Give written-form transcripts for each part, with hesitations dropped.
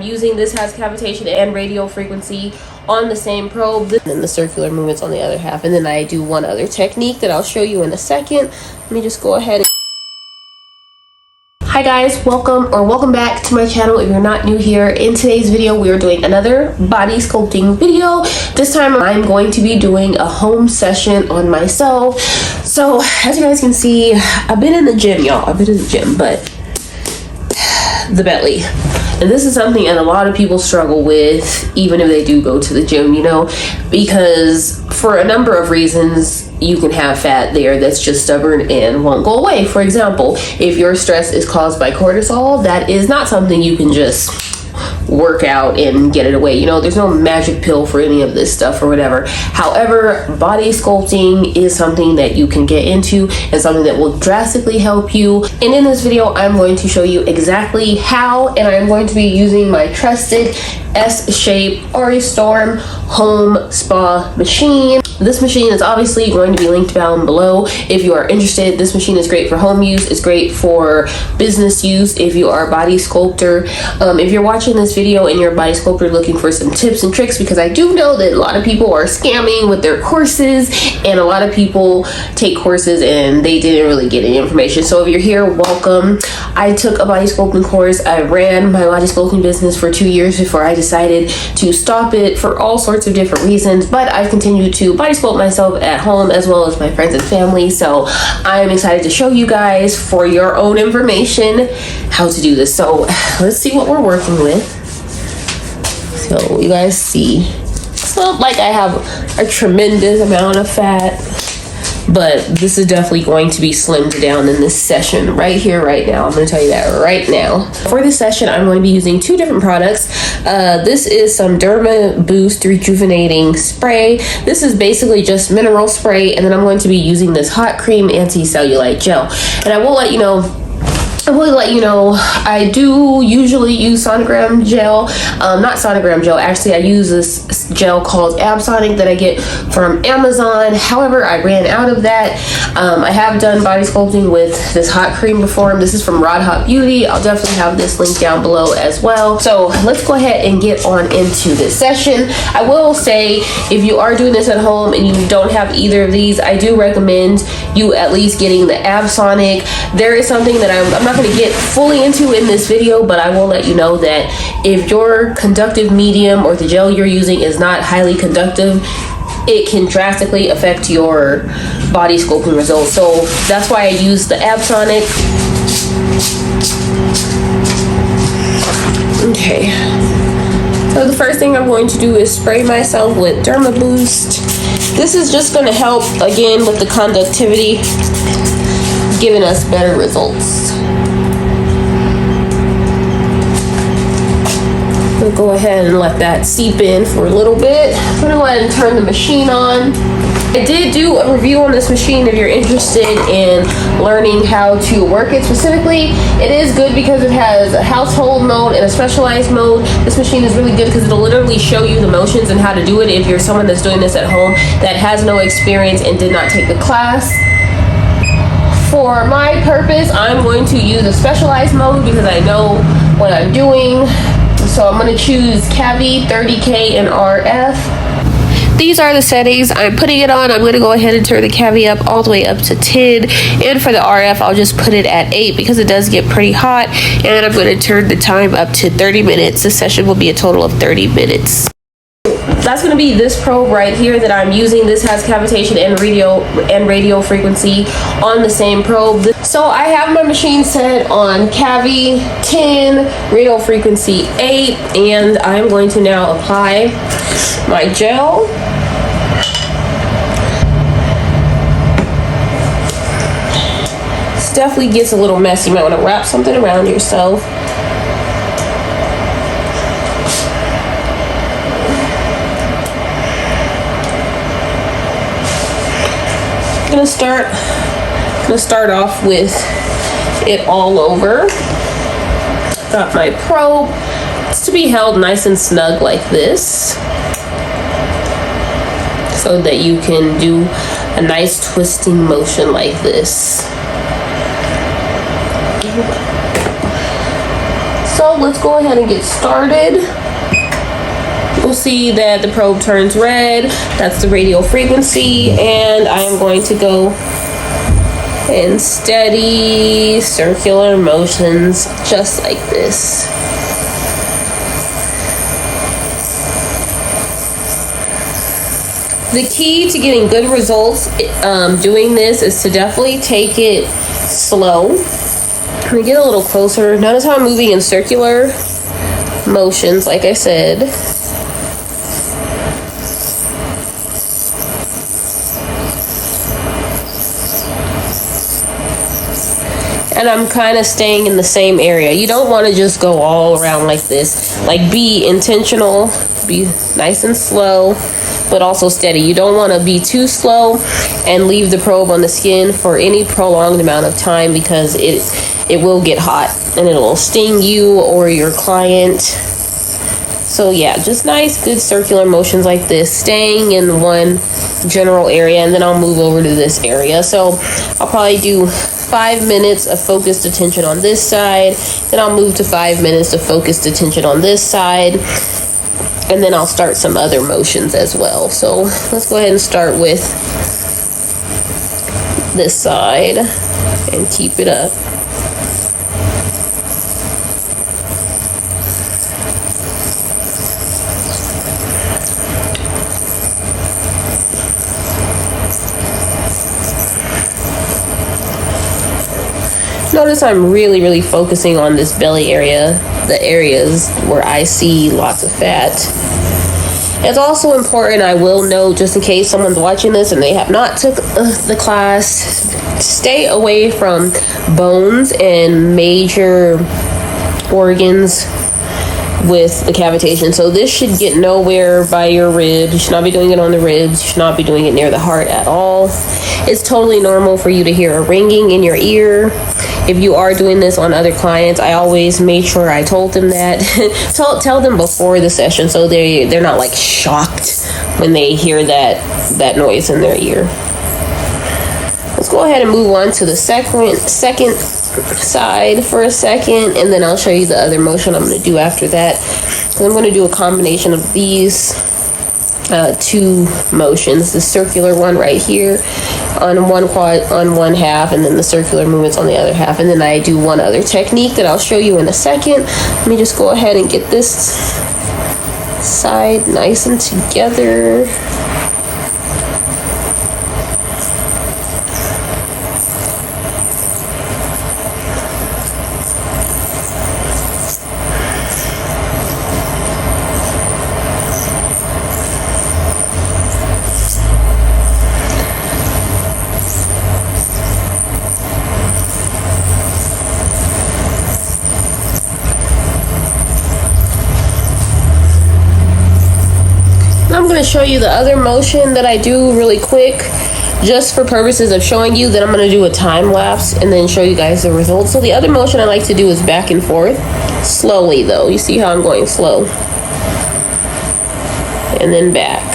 Using this has cavitation and radio frequency on the same probe, and the circular movements on the other half. And then I do one other technique that I'll show you in a second. Let me just go ahead. Hi guys, welcome back to my channel if you're not new here. In today's video we are doing another body sculpting video. This time I'm going to be doing a home session on myself. So as you guys can see, I've been in the gym, y'all. I've been in the gym, but the belly. And this is something that a lot of people struggle with, even if they do go to the gym, you know, because for a number of reasons, you can have fat there that's just stubborn and won't go away. For example, if your stress is caused by cortisol, that is not something you can just work out and get it away. You know, there's no magic pill for any of this stuff or whatever. However, body sculpting is something that you can get into and something that will drastically help you. And in this video, I'm going to show you exactly how, and I'm going to be using my trusted S-Shape Storm home spa machine. This machine is obviously going to be linked down below if you are interested. This machine is great for home use. It's great for business use if you are a body sculptor. If you're watching this video and you're a body sculptor looking for some tips and tricks, because I do know that a lot of people are scamming with their courses, and a lot of people take courses and they didn't really get any information. So if you're here, welcome. I took a body sculpting course. I ran my body sculpting business for 2 years before I decided to stop it for all sorts of different reasons, but I've continued to body sculpt myself at home as well as my friends and family. So I'm excited to show you guys for your own information how to do this. So let's see what we're working with. So you guys see, it's not like I have a tremendous amount of fat, but this is definitely going to be slimmed down in this session right here, right now. I'm going to tell you that right now. For this session, I'm going to be using two different products. This is some Derma Boost Rejuvenating Spray. This is basically just mineral spray, and then I'm going to be using this hot cream anti-cellulite gel. And I will let you know, I do usually use sonogram gel. Not sonogram gel, actually I use this gel called absonic that I get from Amazon. However, I ran out of that. I have done body sculpting with this hot cream before. This is from Rod Hot Beauty. I'll definitely have this link down below as well. So let's go ahead and get on into this session. I will say, if you are doing this at home and you don't have either of these, I do recommend you at least getting the absonic. There is something that I'm not going to get fully into in this video, but I will let you know that if your conductive medium or the gel you're using is not highly conductive, it can drastically affect your body sculpting results. So that's why I use the absonic. Okay, so the first thing I'm going to do is spray myself with Derma Boost. This is just going to help again with the conductivity, giving us better results. We'll go ahead and let that seep in for a little bit. I'm gonna go ahead and turn the machine on. I did do a review on this machine if you're interested in learning how to work it specifically. It is good because it has a household mode and a specialized mode. This machine is really good because it'll literally show you the motions and how to do it if you're someone that's doing this at home that has no experience and did not take the class. For my purpose, I'm going to use a specialized mode because I know what I'm doing. So I'm going to choose Cavi 30K and RF. These are the settings. I'm putting it on. I'm going to go ahead and turn the Cavi up all the way up to 10. And for the RF, I'll just put it at 8 because it does get pretty hot. And I'm going to turn the time up to 30 minutes. This session will be a total of 30 minutes. That's going to be this probe right here that I'm using. This has cavitation and radio frequency on the same probe. So I have my machine set on Cavi 10, radio frequency 8, and I'm going to now apply my gel. This definitely gets a little messy. You might want to wrap something around yourself. I'm gonna start off with it all over. Got my probe. It's to be held nice and snug like this, so that you can do a nice twisting motion like this. So let's go ahead and get started. We'll see that the probe turns red. That's the radial frequency, and I am going to go in steady circular motions just like this. The key to getting good results doing this is to definitely take it slow. I'm gonna get a little closer. Notice how I'm moving in circular motions, like I said. And I'm kind of staying in the same area. You don't want to just go all around like this. Like, be intentional, be nice and slow, but also steady. You don't want to be too slow and leave the probe on the skin for any prolonged amount of time, because it will get hot and it will sting you or your client. So yeah, just nice, good circular motions like this, staying in one general area, and then I'll move over to this area. So I'll probably do 5 minutes of focused attention on this side, then I'll move to 5 minutes of focused attention on this side, and then I'll start some other motions as well. So let's go ahead and start with this side and keep it up. Notice I'm really focusing on this belly area, the areas where I see lots of fat. It's also important, I will note, just in case someone's watching this and they have not took the class, stay away from bones and major organs with the cavitation. So this should get nowhere by your ribs. You should not be doing it on the ribs. You should not be doing it near the heart at all. It's totally normal for you to hear a ringing in your ear. If you are doing this on other clients, I always made sure I told them that. tell them before the session, so they're not like shocked when they hear that noise in their ear. Let's go ahead and move on to the second side for a second, and then I'll show you the other motion I'm going to do after that. So I'm going to do a combination of these two motions, the circular one right here on one half, and then the circular movements on the other half, and then I do one other technique that I'll show you in a second. Let me just go ahead and get this side nice and together. I'm going to show you the other motion that I do really quick, just for purposes of showing you. Then I'm going to do a time lapse and then show you guys the results. So the other motion I like to do is back and forth, slowly though. You see how I'm going slow, and then back.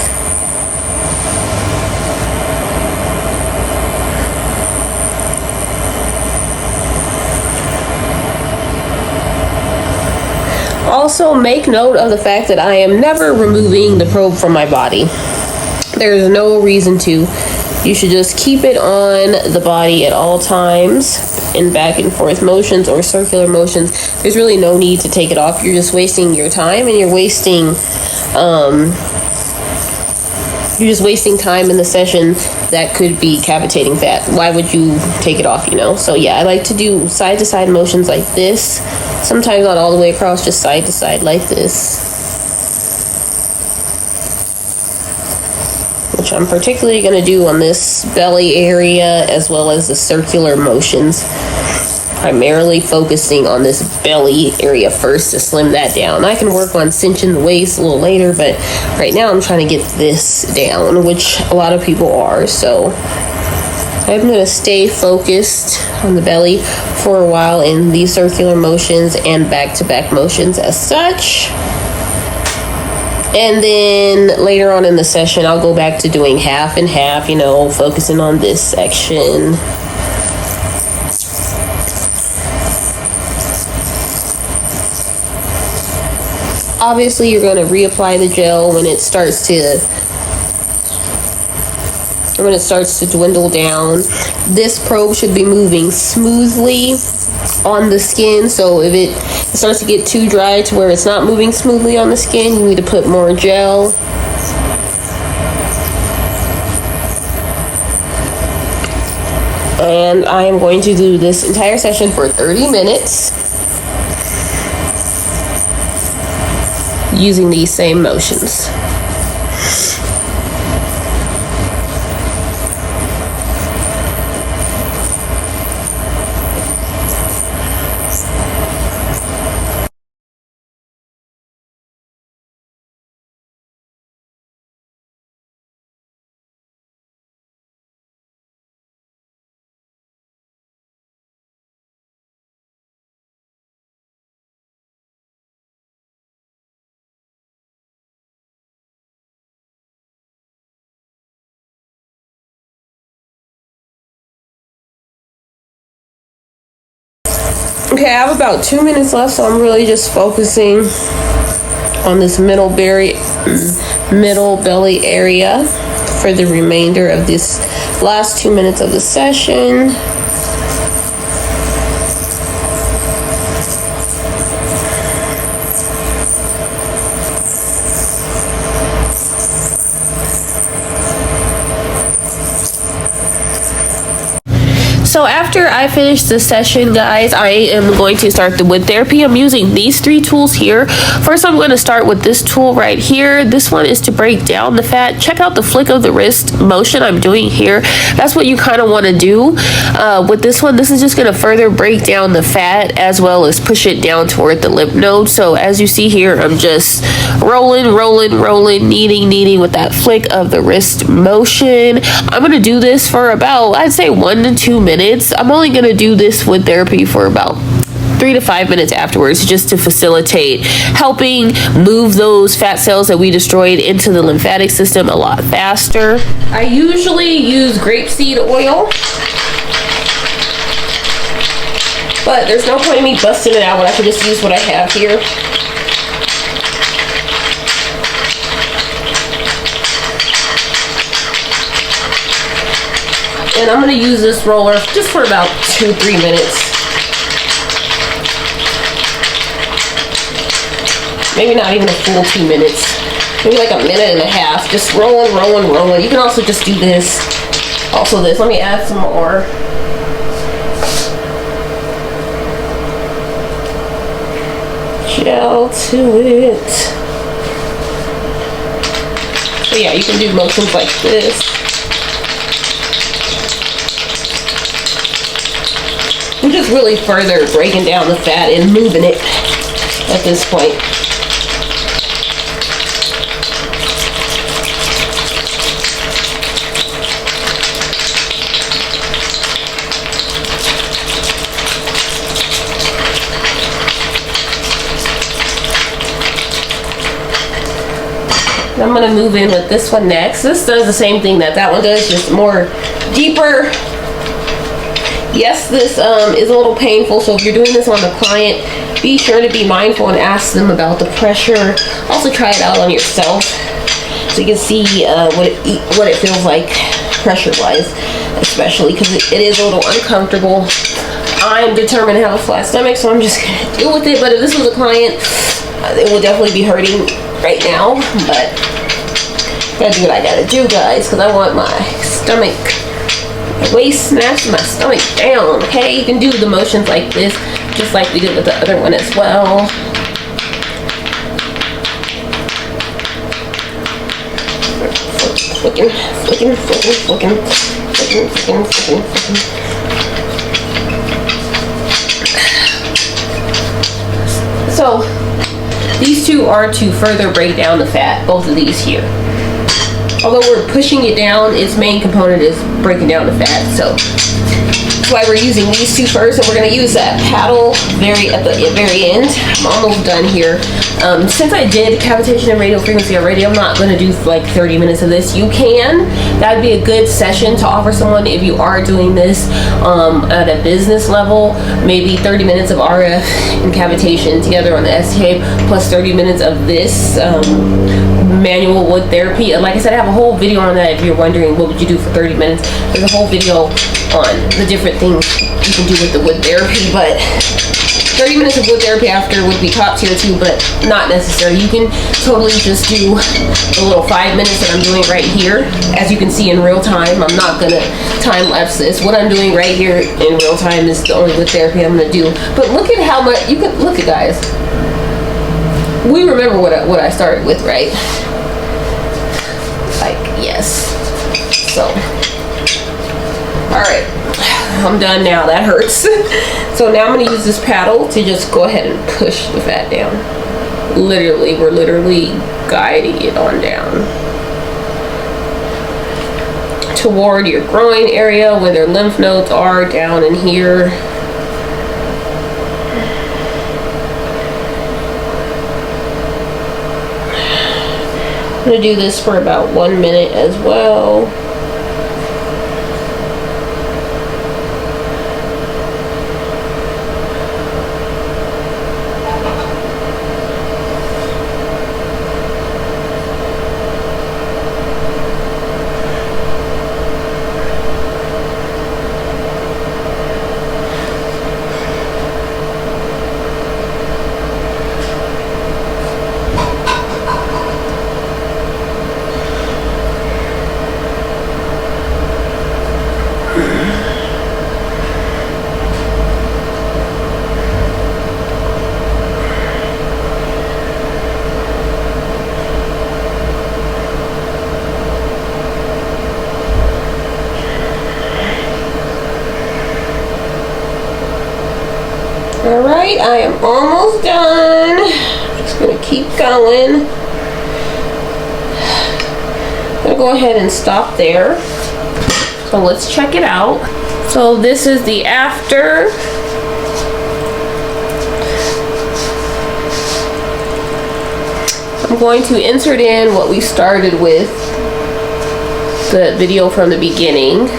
Also, make note of the fact that I am never removing the probe from my body. There's no reason to. You should just keep it on the body at all times in back and forth motions or circular motions. There's really no need to take it off. You're just wasting your time, and you're just wasting time in the session that could be cavitating fat. Why would you take it off, you know? So yeah, I like to do side to side motions like this. Sometimes not all the way across, just side to side like this. Which I'm particularly going to do on this belly area as well as the circular motions. Primarily focusing on this belly area first to slim that down. I can work on cinching the waist a little later, but right now I'm trying to get this down, which a lot of people are. So I'm going to stay focused on the belly for a while in these circular motions and back-to-back motions as such. And then later on in the session, I'll go back to doing half and half, you know, focusing on this section. Obviously, you're going to reapply the gel when it starts to dwindle down. This probe should be moving smoothly on the skin, so if it starts to get too dry to where it's not moving smoothly on the skin, you need to put more gel. And I am going to do this entire session for 30 minutes using these same motions. Okay, I have about 2 minutes left, so I'm really just focusing on this middle belly area for the remainder of this last 2 minutes of the session. So after I finish this session, guys, I am going to start the wood therapy. I'm using these 3 tools here. First, I'm going to start with this tool right here. This one is to break down the fat. Check out the flick of the wrist motion I'm doing here. That's what you kind of want to do with this one. This is just going to further break down the fat as well as push it down toward the lymph node. So as you see here, I'm just rolling, kneading with that flick of the wrist motion. I'm going to do this for about, I'd say 1 to 2 minutes. I'm only going to do this wood therapy for about 3 to 5 minutes afterwards, just to facilitate helping move those fat cells that we destroyed into the lymphatic system a lot faster. I usually use grapeseed oil, but there's no point in me busting it out when I can just use what I have here. And I'm going to use this roller just for about 2-3 minutes. Maybe not even a full 2 minutes. Maybe like a minute and a half. Just rolling. You can also just do this. Also this. Let me add some more. Gel to it. So yeah, you can do motions like this. I'm just really further breaking down the fat and moving it at this point. I'm going to move in with this one next. This does the same thing that one does, just more deeper. Yes, this is a little painful, so if you're doing this on the client, be sure to be mindful and ask them about the pressure. Also try it out on yourself so you can see what it feels like pressure-wise, especially because it is a little uncomfortable. I'm determined to have a flat stomach, so I'm just going to deal with it. But if this was a client, it will definitely be hurting right now, but gotta do what I gotta do, guys, because I want my stomach, my waist snatched, my stomach down. Okay, you can do the motions like this, just like we did with the other one as well. Flicking. So these two are to further break down the fat, both of these here. Although we're pushing it down, its main component is breaking down the fat. So That's why we're using these two first, and we're going to use that paddle at the very end. I'm almost done here. Since I did cavitation and radio frequency already, I'm not going to do like 30 minutes of this. You can. That'd be a good session to offer someone if you are doing this at a business level. Maybe 30 minutes of RF and cavitation together on the STA plus 30 minutes of this manual wood therapy. Like I said, I have a whole video on that if you're wondering what would you do for 30 minutes. There's a whole video on the different things you can do with the wood therapy, but 30 minutes of wood therapy after would be top tier too, but not necessary. You can totally just do the little 5 minutes that I'm doing right here. As you can see in real time, I'm not gonna time lapse this. What I'm doing right here in real time is the only wood therapy I'm gonna do. But look at how much, you can, look at guys. We remember what I started with, right? Like, yes. So, all right. I'm done now. That hurts. So now I'm going to use this paddle to just go ahead and push the fat down. Literally, we're literally guiding it on down toward your groin area where their lymph nodes are, down in here. I'm going to do this for about 1 minute as well. Alright, I am almost done. Just gonna keep going. I'm gonna go ahead and stop there. So let's check it out. So this is the after. I'm going to insert in what we started with, the video from the beginning.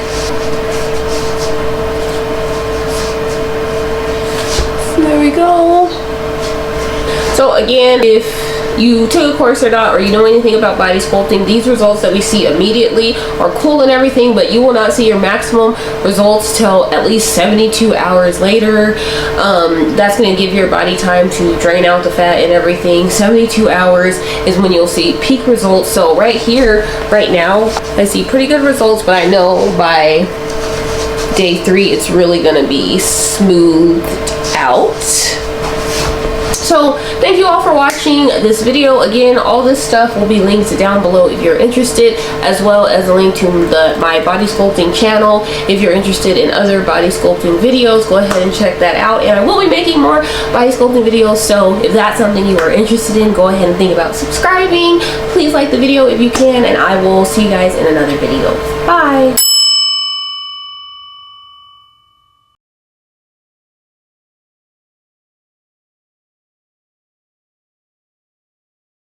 There we go. So again, if you took a course or not, or you know anything about body sculpting, these results that we see immediately are cool and everything, but you will not see your maximum results till at least 72 hours later. That's going to give your body time to drain out the fat and everything. 72 hours is when you'll see peak results. So right here, right now, I see pretty good results, but I know by day 3 it's really going to be smoothed out. So thank you all for watching this video. Again, all this stuff will be linked down below if you're interested, as well as a link to my body sculpting channel. If you're interested in other body sculpting videos, go ahead and check that out, and I will be making more body sculpting videos. So if that's something you are interested in, go ahead and think about subscribing. Please like the video if you can, and I will see you guys in another video. Bye.